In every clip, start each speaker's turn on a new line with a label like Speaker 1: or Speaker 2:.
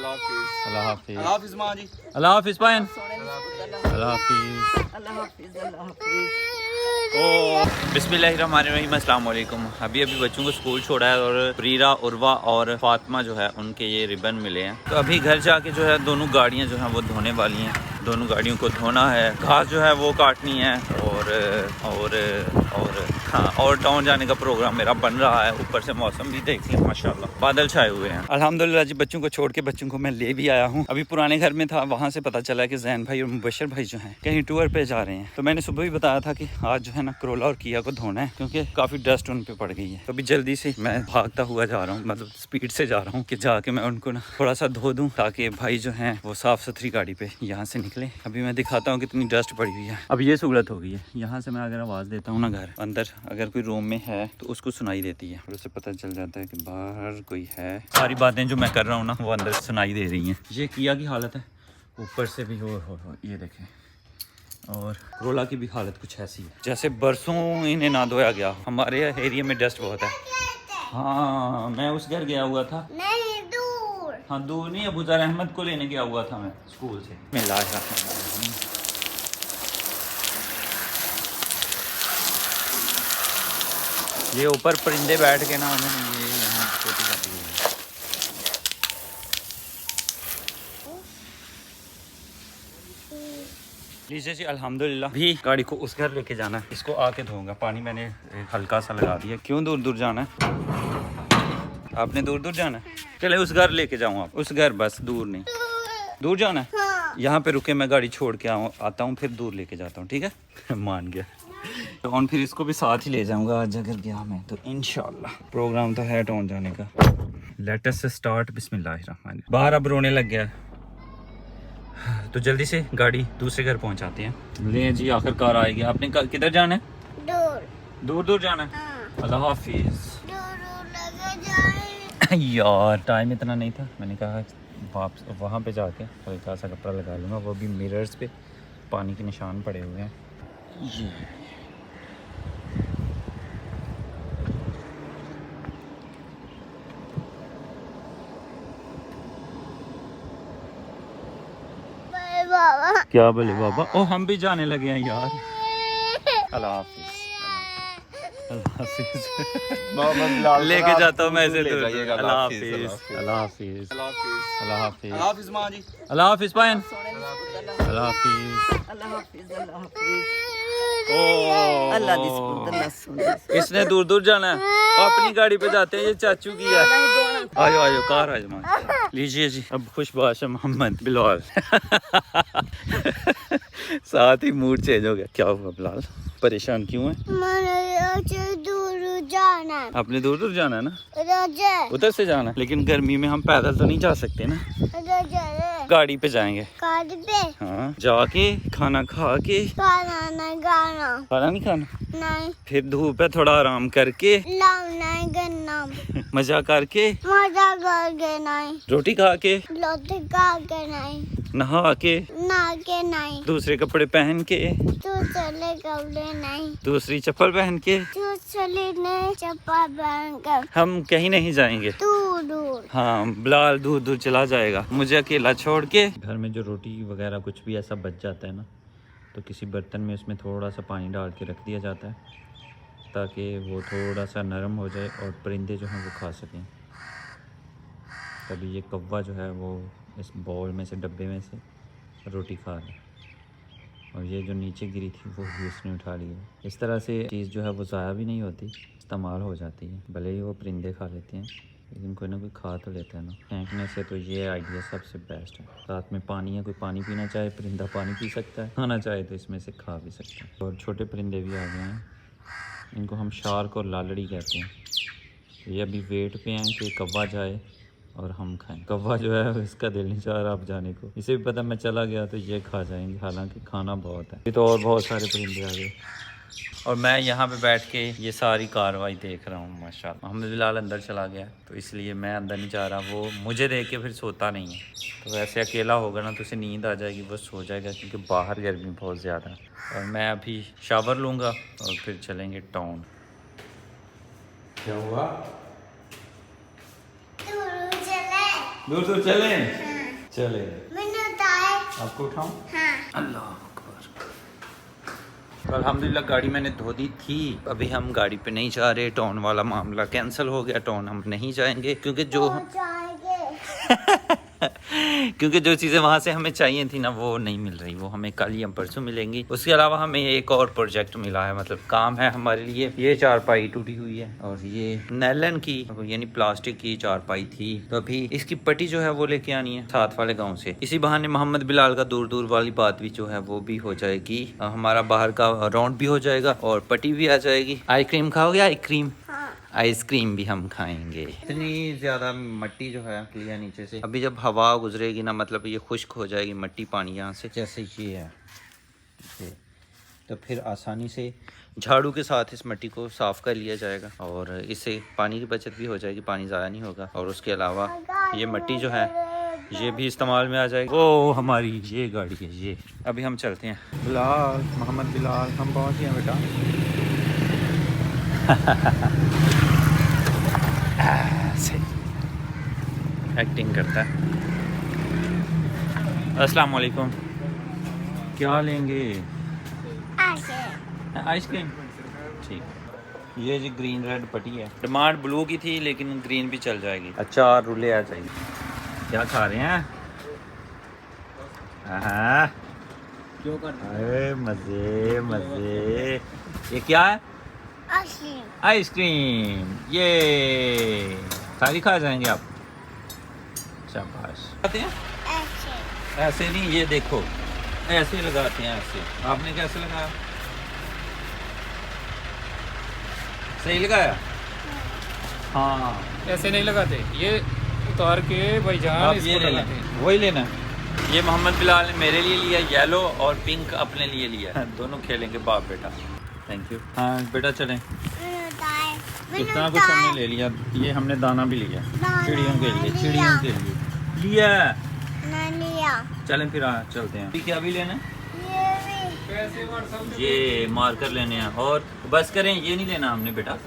Speaker 1: अल्लाह हाफिज़।
Speaker 2: अल्लाह हाफिज़ माँ जी।
Speaker 1: अल्लाह हाफिज़ पायन। अल्लाह हाफिज़। ओ बिस्मिल्लाहिर्रहमानिर्रहीम, अस्सलाम वालेकुम। अभी बच्चों को स्कूल छोड़ा है और प्रीरा, उर्वा और फातिमा जो है उनके ये रिबन मिले हैं। तो अभी घर जाके जो है दोनों गाड़ियाँ जो हैं वो धोने वाली हैं। दोनों गाड़ियों को धोना है, घास जो है वो काटनी है और टाउन जाने का प्रोग्राम मेरा बन रहा है। ऊपर से मौसम भी देख लें, माशाल्लाह बादल छाए हुए हैं। अल्हम्दुलिल्लाह जी, बच्चों को छोड़ के बच्चों को मैं ले भी आया हूँ। अभी पुराने घर में था, वहाँ से पता चला कि जैन भाई और मुबशर भाई जो हैं कहीं टूर पे जा रहे हैं। तो मैंने सुबह भी बताया था कि आज जो है ना करोला और किया को धोना है, क्योंकि काफ़ी डस्ट उन पे पड़ गई है। तो अभी जल्दी से मैं भागता हुआ जा रहा हूँ, मतलब स्पीड से जा रहा हूँ कि जाके मैं उनको ना थोड़ा सा धो दूँ, ताकि भाई जो है वो साफ़ सुथरी गाड़ी पे यहाँ से निकले। अभी मैं दिखाता हूँ कितनी डस्ट पड़ी हुई है। अब ये सहूलत हो गई है, यहाँ से मैं अगर आवाज़ देता हूँ ना घर अंदर अगर कोई रूम में है तो उसको सुनाई देती है और उससे पता चल जाता है कि बाहर कोई है। सारी बातें जो मैं कर रहा हूँ ना वो अंदर सुनाई दे रही हैं। ये किया की हालत है, ऊपर से भी हो ये देखें। और करोला की भी हालत कुछ ऐसी है जैसे बरसों इन्हें ना धोया गया। हमारे एरिया में डस्ट बहुत है। हाँ, मैं उस घर गया हुआ था।
Speaker 3: नहीं, दूर।
Speaker 1: हाँ दूर नहीं, अबू ज़र अहमद को लेने गया हुआ था मैं स्कूल से। ये ऊपर परिंदे बैठ के ना उन्होंने ये यहाँ छोटी कर दी है। लीजिए जी, अल्हम्दुलिल्लाह। भी गाड़ी को उस घर लेके जाना है, इसको आके धोऊंगा। पानी मैंने हल्का सा लगा दिया। क्यों दूर दूर जाना है? आपने दूर दूर जाना है? चले उस घर लेके जाऊँ आप, उस घर, बस दूर नहीं, दूर जाना है।
Speaker 3: हाँ।
Speaker 1: यहाँ पे रुके, मैं गाड़ी छोड़ के आता हूँ, फिर दूर लेके जाता हूँ, ठीक है? मान गया। तो और फिर इसको भी साथ ही ले जाऊंगा आज अगर गया मैं तो, इंशाल्लाह। प्रोग्राम तो है टाउन जाने का। Let us start. बिस्मिल्लाहिर्रहमानिर्रहीम। बाहर अब रोने लग गया, तो जल्दी से गाड़ी दूसरे घर पहुंचाते हैं। ले जी, आखिरकार आएगी। आपने किधर जाना है?
Speaker 3: दूर।
Speaker 1: दूर दूर जाना है।
Speaker 3: हाँ।
Speaker 1: अल्लाह हाफिज।
Speaker 3: दूर लगे जाए।
Speaker 1: यार टाइम इतना नहीं था, मैंने कहा वापस वहाँ पे जाके हल्का सा कपड़ा लगा लूँगा। वो भी मिरर्स पे पानी के निशान पड़े हुए हैं। ये
Speaker 3: बाबा।
Speaker 1: क्या बोले बाबा? ओ हम भी जाने लगे हैं यार। अल्लाह हाफिज। अल्लाह हाफिज। लेके जाता हूँ मैं इसे तो। अल्लाह हाफिज। अल्लाह हाफिज। अल्लाह हाफिज।
Speaker 2: अल्लाह हाफिज़ माँ जी।
Speaker 1: अल्लाह हाफिज पायन। अल्लाह हाफिज। ओ इसने दूर दूर जाना है, अपनी गाड़ी पे जाते हैं। ये चाचू की है। आयो आयो कार आजमा। लीजिए जी, अब खुशबाश मोहम्मद बिलाल। साथ ही मूड चेंज हो गया। क्या हुआ बिलाल, परेशान क्यों है?
Speaker 3: मैंने दूर जाना है।
Speaker 1: आपने दूर दूर जाना है ना?
Speaker 3: राजा।
Speaker 1: उधर से जाना है, लेकिन गर्मी में हम पैदल तो नहीं जा सकते ना,
Speaker 3: राजा।
Speaker 1: गाड़ी पे जाएंगे।
Speaker 3: गाड़ी पे।
Speaker 1: हाँ, जाके खाना खा के।
Speaker 3: खाना नहीं खाना।
Speaker 1: खाना नहीं खाना?
Speaker 3: नहीं।
Speaker 1: फिर धूप है, थोड़ा आराम करके।
Speaker 3: लाम नहीं करना।
Speaker 1: मजा करके।
Speaker 3: मजा करके नहीं।
Speaker 1: रोटी खा के।
Speaker 3: रोटी खा के नहीं।
Speaker 1: नहा के।
Speaker 3: नहा के नहीं।
Speaker 1: दूसरे कपड़े पहन के।
Speaker 3: तू चले कपड़े नहीं।
Speaker 1: दूसरी चप्पल पहन के।
Speaker 3: तू चले नहीं चप्पल पहन कर।
Speaker 1: हम कहीं नहीं जाएंगे।
Speaker 3: दूर दूर।
Speaker 1: हाँ, बिलाल दूर दूर चला जाएगा, मुझे अकेला छोड़ के। घर में जो रोटी वगैरह कुछ भी ऐसा बच जाता है ना, तो किसी बर्तन में उसमें थोड़ा सा पानी डाल के रख दिया जाता है, ताकि वो थोड़ा सा नरम हो जाए और परिंदे जो हैं वो खा सकें। तभी ये कौवा जो है वो इस बाउल में से, डब्बे में से रोटी खा रहा है, और ये जो नीचे गिरी थी वो भी उसने उठा ली है। इस तरह से चीज़ जो है वो ज़ाया भी नहीं होती, इस्तेमाल हो जाती है। भले ही वो परिंदे खा लेते हैं, लेकिन कोई ना कोई खा तो लेता है ना। फेंकने से तो ये आइडिया सबसे बेस्ट है। साथ में पानी है, कोई पानी पीना चाहे परिंदा पानी पी सकता है, खाना चाहे तो इसमें से खा भी सकता है। और छोटे परिंदे भी आ गए हैं, इनको हम शार्क और लालड़ी कहते हैं। तो ये अभी वेट पे हैं कि कौवा जाए और हम खाएं। कौवा जो है इसका दिल नहीं चाह रहा अब जाने को, इसे भी पता मैं चला गया तो ये खा जाएंगे, हालांकि खाना बहुत है। ये तो और बहुत सारे परिंदे आ गए, और मैं यहाँ पे बैठ के ये सारी कार्रवाई देख रहा हूँ। माशाल्लाह मोहम्मद बिलाल अंदर चला गया, तो इसलिए मैं अंदर नहीं जा रहा। वो मुझे देख के फिर सोता नहीं है, तो वैसे अकेला होगा ना तो उसे नींद आ जाएगी, वो सो जाएगा, क्योंकि बाहर गर्मी बहुत ज़्यादा है। और मैं अभी शावर लूँगा और फिर चलेंगे टाउन। क्या हुआ?
Speaker 3: दूर चले।
Speaker 1: दूर दूर चलें? चले
Speaker 3: मैंने उठाए।
Speaker 1: आपको उठाऊं?
Speaker 3: हाँ।
Speaker 1: अल्लाह अकबर। तो अल्हम्दुलिल्लाह गाड़ी मैंने धो दी थी। अभी हम गाड़ी पे नहीं जा रहे, टाउन वाला मामला कैंसिल हो गया। टाउन हम नहीं जाएंगे क्योंकि जो
Speaker 3: वो जाएंगे।
Speaker 1: क्योंकि जो चीज़ें वहाँ से हमें चाहिए थी ना वो नहीं मिल रही, वो हमें कल या परसों मिलेंगी। उसके अलावा हमें एक और प्रोजेक्ट मिला है, मतलब काम है हमारे लिए। ये चारपाई टूटी हुई है और ये नैलन की यानी प्लास्टिक की चारपाई थी, तो अभी इसकी पट्टी जो है वो लेके आनी है साथ वाले गाँव से। इसी बहाने मोहम्मद बिलाल का दूर दूर वाली बात भी जो है वो भी हो जाएगी, हमारा बाहर का राउंड भी हो जाएगा और पट्टी भी आ जाएगी। आइसक्रीम खाओगे? आइसक्रीम आइसक्रीम भी हम खाएंगे। इतनी ज्यादा मट्टी जो है लिया नीचे से, अभी जब हवा गुजरेगी ना मतलब ये खुश्क हो जाएगी मट्टी पानी यहाँ से, जैसे ये है ये, तो फिर आसानी से झाड़ू के साथ इस मट्टी को साफ कर लिया जाएगा और इससे पानी की बचत भी हो जाएगी, पानी ज़्यादा नहीं होगा। और उसके अलावा ये मट्टी जो है ये भी इस्तेमाल में आ जाएगी। ओ हमारी ये गाड़ी है ये। अभी हम चलते हैं। बिलाल, मोहम्मद बिलाल, हम पहुँच गए बेटा। एक्टिंग करता है। अस्सलाम वालेकुम। क्या लेंगे? आइसक्रीम। ठीक। ये जी ग्रीन रेड पट्टी है। डिमांड ब्लू की थी लेकिन ग्रीन भी चल जाएगी। अचार रुले आ जाएगी। क्या खा रहे हैं? हाँ
Speaker 2: क्यों कर
Speaker 1: मजे मजे। ये क्या है? आइसक्रीम। ये सारी खा जाएंगे आप? शाबाश। खाते हैं ऐसे नहीं, ये देखो ऐसे लगाते हैं ऐसे। आपने कैसे लगाया? सही लगाया? हाँ
Speaker 2: ऐसे नहीं लगाते, ये उतार के भाईजान
Speaker 1: आप
Speaker 2: इसको
Speaker 1: ये ले
Speaker 2: लगाते हैं।
Speaker 1: लें, वही लेना है। ये मोहम्मद बिलाल ने मेरे लिए लिया येलो और पिंक अपने लिए लिया। दोनों खेलेंगे बाप बेटा। Thank you. हाँ बेटा चलें। इतना कुछ हमने ले लिया। ये हमने दाना भी लिया चिड़ियों के लिए, चिड़ियों के लिए लिया। चलें फिर चलते हैं। क्या भी लेना है? ये मार्कर लेने हैं और बस करें, ये नहीं लेना हमने बेटा।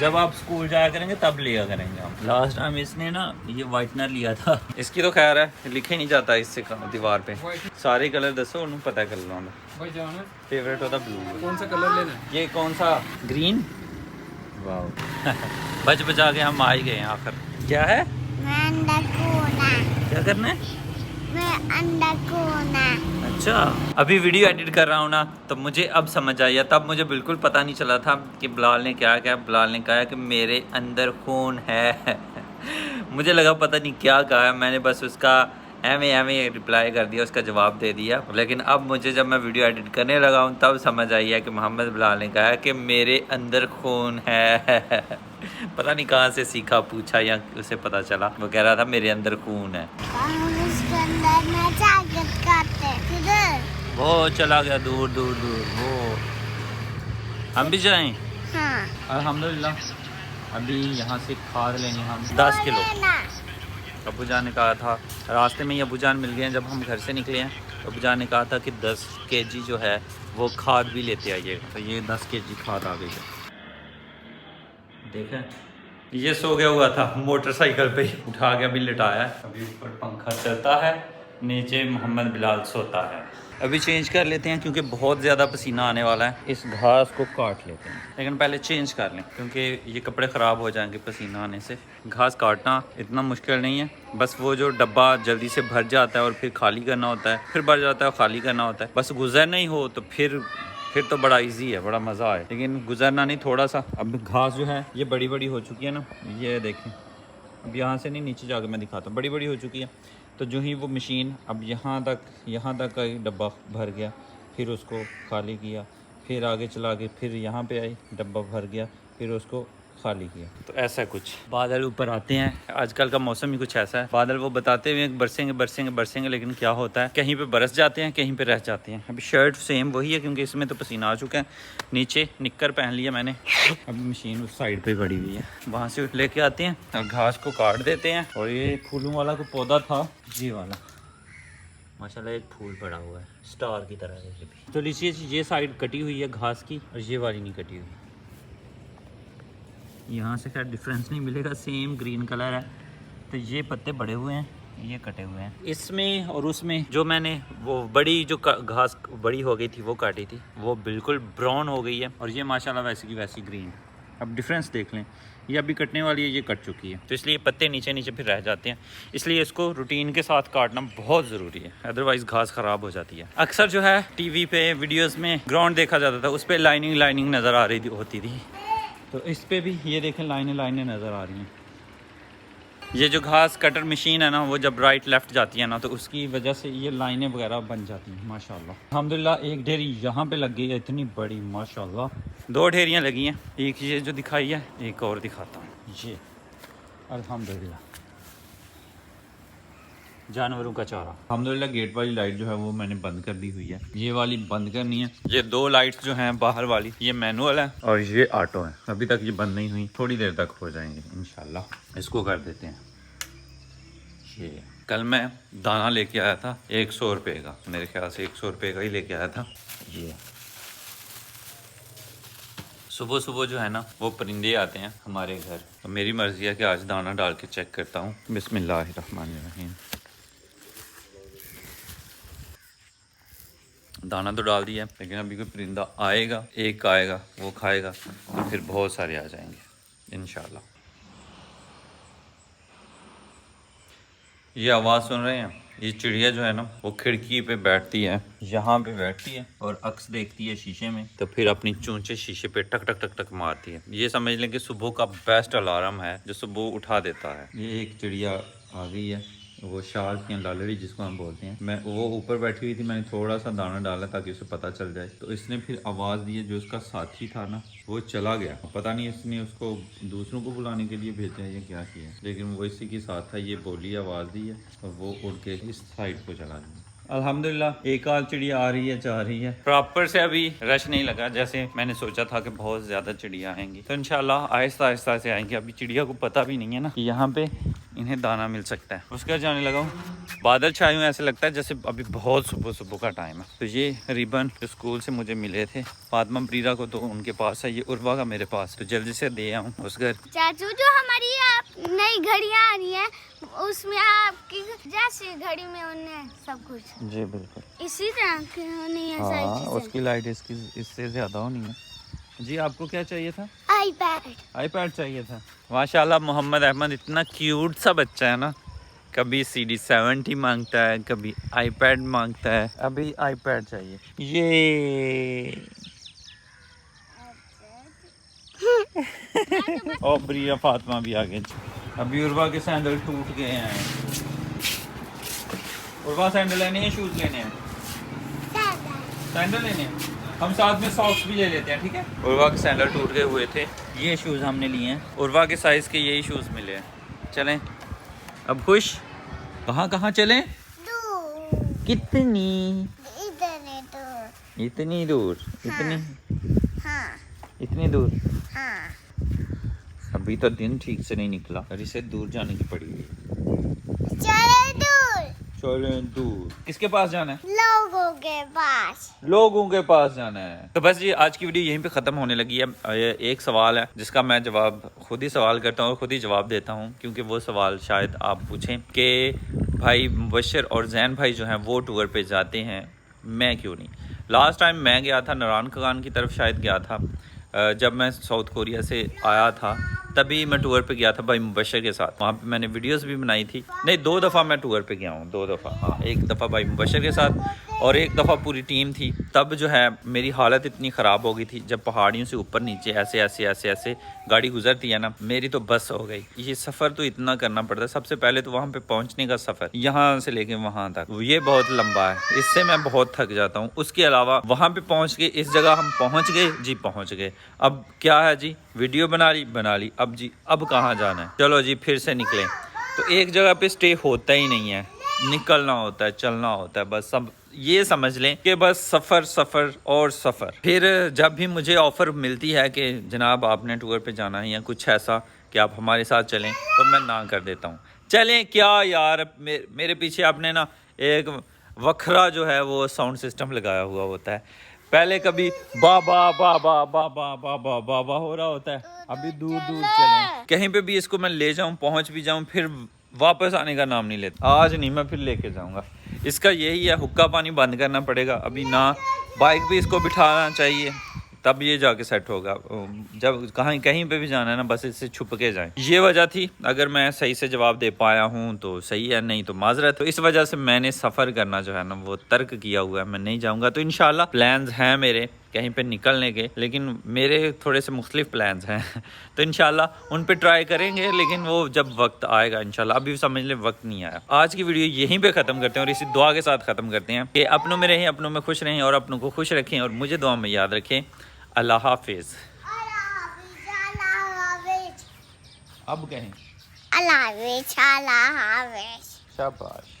Speaker 1: जब आप स्कूल जाया करेंगे तब लिया करेंगे हम। लास्ट टाइम इसने ना ये वाइटनर लिया था। इसकी तो खैर है, लिखे नहीं जाता इससे दीवार पे। सारे कलर दसो उन्होंने पता कर लो।
Speaker 2: भाईजान
Speaker 1: फेवरेट होता ब्लू।
Speaker 2: कौन सा कलर लेना है?
Speaker 1: ये कौन सा? ग्रीन। वाह बच बचा के हम आ ही गए हैं आखिर। क्या है? क्या करना है? अच्छा अभी वीडियो एडिट कर रहा हूँ ना, तो मुझे अब समझ आया। तब मुझे बिल्कुल पता नहीं चला था कि बिलाल ने क्या कहा। बिलाल ने कहा कि मेरे अंदर खून है। मुझे लगा पता नहीं क्या कहा है, मैंने बस उसका एम रिप्लाई कर दिया, उसका जवाब दे दिया। लेकिन अब मुझे जब मैं वीडियो एडिट करने लगा हूँ तब समझ आई है कि मोहम्मद बिलाल ने कहा कि मेरे अंदर खून है। पता नहीं कहाँ से सीखा, पूछा या उसे पता चला। वो कह रहा था मेरे अंदर खून है। वो चला गया दूर दूर दूर। वो हम भी जाएं?
Speaker 3: हाँ।
Speaker 1: अल्हम्दुलिल्लाह। अभी यहाँ से खाद लेंगे हम 10 किलो। अबू जान ने कहा था, रास्ते में ही अबू जान मिल गए हैं जब हम घर से निकले हैं। अबू जान ने कहा था कि 10 केजी जो है वो खाद भी लेते आइएगा। तो ये 10 केजी खाद आ गई है। देखें ये सो गया हुआ था मोटरसाइकिल पे, उठा के अभी लिटाया है। अभी ऊपर पंखा चलता है, नीचे मोहम्मद बिलाल सोता है। अभी चेंज कर लेते हैं क्योंकि बहुत ज़्यादा पसीना आने वाला है। इस घास को काट लेते हैं, लेकिन पहले चेंज कर लें क्योंकि ये कपड़े ख़राब हो जाएंगे पसीना आने से। घास काटना इतना मुश्किल नहीं है, बस वो जो डब्बा जल्दी से भर जाता है और फिर खाली करना होता है, फिर भर जाता है और खाली करना होता है। बस गुजरना ही हो तो फिर तो बड़ा इजी है, बड़ा मज़ा है। लेकिन गुजरना नहीं थोड़ा सा। अब घास जो है ये बड़ी बड़ी हो चुकी है ना, ये देखें। अब यहाँ से नहीं, नीचे जाकर मैं दिखाता हूँ। बड़ी बड़ी हो चुकी है। तो जो ही वो मशीन अब यहाँ तक का एक डब्बा भर गया, फिर उसको खाली किया, फिर आगे चला के फिर यहाँ पे आई, डब्बा भर गया, फिर उसको खाली किया। तो ऐसा कुछ बादल ऊपर आते हैं। आजकल का मौसम ही कुछ ऐसा है, बादल वो बताते हुए बरसेंगे बरसेंगे बरसेंगे, लेकिन क्या होता है कहीं पे बरस जाते हैं, कहीं पे रह जाते हैं। अभी शर्ट सेम वही है क्योंकि इसमें तो पसीना आ चुका है। नीचे निक्कर पहन लिया मैंने। अभी मशीन उस साइड पे पड़ी हुई है, वहाँ से लेके आते हैं और घास को काट देते हैं। और ये फूलों वाला कोई पौधा था, ये वाला माशाल्लाह एक फूल पड़ा हुआ है स्टार की तरह। तो लीजिए ये साइड कटी हुई है घास की और ये वाली नहीं कटी हुई। यहाँ से क्या डिफरेंस नहीं मिलेगा, सेम ग्रीन कलर है। तो ये पत्ते बड़े हुए हैं ये कटे हुए हैं इसमें और उसमें। जो मैंने वो बड़ी जो घास बड़ी हो गई थी वो काटी थी, वो बिल्कुल ब्राउन हो गई है, और ये माशाल्लाह वैसी की वैसी ग्रीन। अब डिफरेंस देख लें, ये अभी कटने वाली है, ये कट चुकी है, तो इसलिए पत्ते नीचे नीचे फिर रह जाते हैं। इसलिए इसको रूटीन के साथ काटना बहुत ज़रूरी है, अदरवाइज़ घास ख़राब हो जाती है। अक्सर जो है टीवी पे वीडियोस में ग्राउंड देखा जाता था, उस पर लाइनिंग नज़र आ रही होती थी, तो इस पर भी ये देखें लाइनें नज़र आ रही हैं। ये जो घास कटर मशीन है ना, वो जब राइट लेफ़्ट जाती है ना, तो उसकी वजह से ये लाइनें वगैरह बन जाती हैं माशाल्लाह। अल्हम्दुलिल्लाह एक ढेरी यहाँ पे लग गई है इतनी बड़ी माशाल्लाह, 2 ढेरियाँ लगी हैं, एक ये जो दिखाई है, एक और दिखाता हूँ। ये अल्हम्दुलिल्लाह जानवरों का चारा। अल्हम्दुलिल्लाह गेट वाली लाइट जो है वो मैंने बंद कर दी हुई है, ये वाली बंद करनी है। ये 2 लाइट्स जो हैं बाहर वाली, ये मैनुअल है और ये ऑटो है, अभी तक ये बंद नहीं हुई, थोड़ी देर तक हो जाएंगे इंशाल्लाह। इसको कर देते हैं। ये कल मैं दाना लेके आया था 100 रुपये का, मेरे ख्याल से 100 रुपये का ही लेके आया था। ये सुबह सुबह जो है ना वो परिंदे आते हैं हमारे घर, तो मेरी मर्ज़ी है कि आज दाना डाल के चेक करता हूँ। बिस्मिल्लाहिर्रहमानिर्रहीम। दाना तो डाल दिया है, लेकिन अभी कोई परिंदा आएगा, एक आएगा वो खाएगा, तो फिर बहुत सारे आ जाएंगे इंशाल्लाह। ये आवाज़ सुन रहे हैं, ये चिड़िया जो है ना वो खिड़की पे बैठती है, यहाँ पे बैठती है और अक्स देखती है शीशे में, तो फिर अपनी चूंचे शीशे पे टक टक टक टक मारती है। ये समझ लें कि सुबह का बेस्ट अलार्म है जो सुबह उठा देता है। ये एक चिड़िया आ गई है, वो शार्क या लालड़ी जिसको हम बोलते हैं। मैं वो ऊपर बैठी हुई थी, मैंने थोड़ा सा दाना डाला ताकि उसे पता चल जाए, तो इसने फिर आवाज़ दी है। जो उसका साथी था ना वो चला गया, पता नहीं इसने उसको दूसरों को बुलाने के लिए भेजा है या क्या किया, लेकिन वो इसी के साथ था। ये बोली आवाज़ दी है और वो उड़ के इस साइड को चला गया। अल्हम्दुलिल्लाह एक आध चिड़िया आ रही है, जा रही है। प्रॉपर से अभी रश नहीं लगा जैसे मैंने सोचा था कि बहुत ज़्यादा चिड़िया आएंगी, तो इंशाल्लाह आहिस्ता आहिस्ता से आएंगे। अभी चिड़िया को पता भी नहीं है ना कि यहाँ पे इन्हें दाना मिल सकता है। उसके बाद जाने लगा हूँ, बादल छाए हुए ऐसे लगता है जैसे अभी बहुत सुबह सुबह का टाइम है। तो ये रिबन जो स्कूल से मुझे मिले थे, फातिमा प्रीरा को तो उनके पास है, ये उर्वा का मेरे पास, तो जल्दी से दे आऊँ उस घर।
Speaker 3: चाचू जो हमारी नई घड़ियाँ आ रही हैं उसमें आपकी जैसी घड़ी में उन्हें सब कुछ
Speaker 1: जी बिल्कुल
Speaker 3: इसी तरह की होनी है।
Speaker 1: हाँ, उसकी लाइट इसकी इससे ज़्यादा होनी है। जी आपको क्या चाहिए था? आईपैड चाहिए था। माशाल्लाह मोहम्मद अहमद इतना क्यूट सा बच्चा है ना, कभी CD70 मांगता है, कभी आईपैड मांगता है, अभी आईपैड चाहिए। ये और प्रिया फातिमा भी आ गए। अभी उर्वा के सैंडल टूट गए हैं। उर्वा सैंडल लेने हैं, शूज लेने हैं? सैंडल लेने हैं, हम साथ में सॉक्स भी ले लेते हैं, ठीक है? उर्वा के सैंडल टूट गए हुए थे, ये शूज़ हमने लिए हैं। उर्वा के साइज़ के यही शूज़ मिले हैं। चलें अब खुश? कहाँ कहाँ चलें? कितनी इतनी दूर? इतनी दूर? अभी तो दिन ठीक से नहीं निकला और इसे दूर जाने की पड़ी हुई। चलो दूर। किसके पास जाना है? लोगों के पास जाना है। तो बस ये आज की वीडियो यहीं पे ख़त्म होने लगी है। एक सवाल है जिसका मैं जवाब खुद ही सवाल करता हूँ और खुद ही जवाब देता हूँ, क्योंकि वो सवाल शायद आप पूछें कि भाई मुबशर और जैन भाई जो हैं वो टूर पे जाते हैं, मैं क्यों नहीं? लास्ट टाइम मैं गया था नारायण खान की तरफ, शायद गया था जब मैं साउथ कोरिया से आया था, तभी मैं टूर पे गया था भाई मुबशर के साथ। वहाँ पे मैंने वीडियोस भी बनाई थी। नहीं, 2 दफ़ा मैं टूर पे गया हूँ, 2 दफ़ा। हाँ, एक दफ़ा भाई मुबशर के साथ और एक दफ़ा पूरी टीम थी। तब जो है मेरी हालत इतनी ख़राब हो गई थी, जब पहाड़ियों से ऊपर नीचे ऐसे ऐसे ऐसे ऐसे गाड़ी गुजरती है ना, मेरी तो बस हो गई। ये सफ़र तो इतना करना पड़ता है। सबसे पहले तो वहाँ पे पहुँचने का सफ़र, यहाँ से लेके वहाँ तक, ये बहुत लंबा है, इससे मैं बहुत थक जाता हूँ। उसके अलावा वहाँ पे पहुँच के इस जगह हम पहुँच गए जी, पहुँच गए। अब क्या है जी, वीडियो बना ली, अब जी अब कहाँ जाना है? चलो जी फिर से निकलें। तो एक जगह पे स्टे होता ही नहीं है, निकलना होता है, चलना होता है। बस सब ये समझ लें कि बस सफ़र सफ़र और सफ़र। फिर जब भी मुझे ऑफ़र मिलती है कि जनाब आपने टूर पे जाना है या कुछ ऐसा कि आप हमारे साथ चलें, तो मैं ना कर देता हूँ। चलें क्या यार, मेरे पीछे आपने ना एक वखरा जो है वो साउंड सिस्टम लगाया हुआ होता है। पहले कभी बाबा बाबा बाबा बाबा बाबा हो रहा होता है, अभी दूर दूर चलें। कहीं पे भी इसको मैं ले जाऊं, पहुंच भी जाऊं, फिर वापस आने का नाम नहीं लेता। आज नहीं, मैं फिर लेके जाऊंगा। इसका यही है, हुक्का पानी बंद करना पड़ेगा अभी ना। बाइक भी इसको बिठाना चाहिए, तब ये जाके सेट होगा। जब कहीं पे भी जाना है ना, बस इससे छुप के जाएं। ये वजह थी। अगर मैं सही से जवाब दे पाया हूँ तो सही है, नहीं तो माजरत। तो इस वजह से मैंने सफ़र करना जो है ना वो तर्क किया हुआ है, मैं नहीं जाऊँगा। तो इंशाल्लाह प्लान्स हैं मेरे कहीं पे निकलने के, लेकिन मेरे थोड़े से मुख्तलिफ प्लान्स हैं तो इंशाल्लाह उन पे ट्राई करेंगे, लेकिन वो जब वक्त आएगा इंशाल्लाह। अभी समझ ले वक्त नहीं आया। आज की वीडियो यहीं पे ख़त्म करते हैं और इसी दुआ के साथ ख़त्म करते हैं कि अपनों में रहें, अपनों में खुश रहें और अपनों को खुश रखें और मुझे दुआ में याद रखें। अल्लाह हाफिज़। अब कहें
Speaker 3: अल्लाह हाफिज़।
Speaker 1: शाबाश।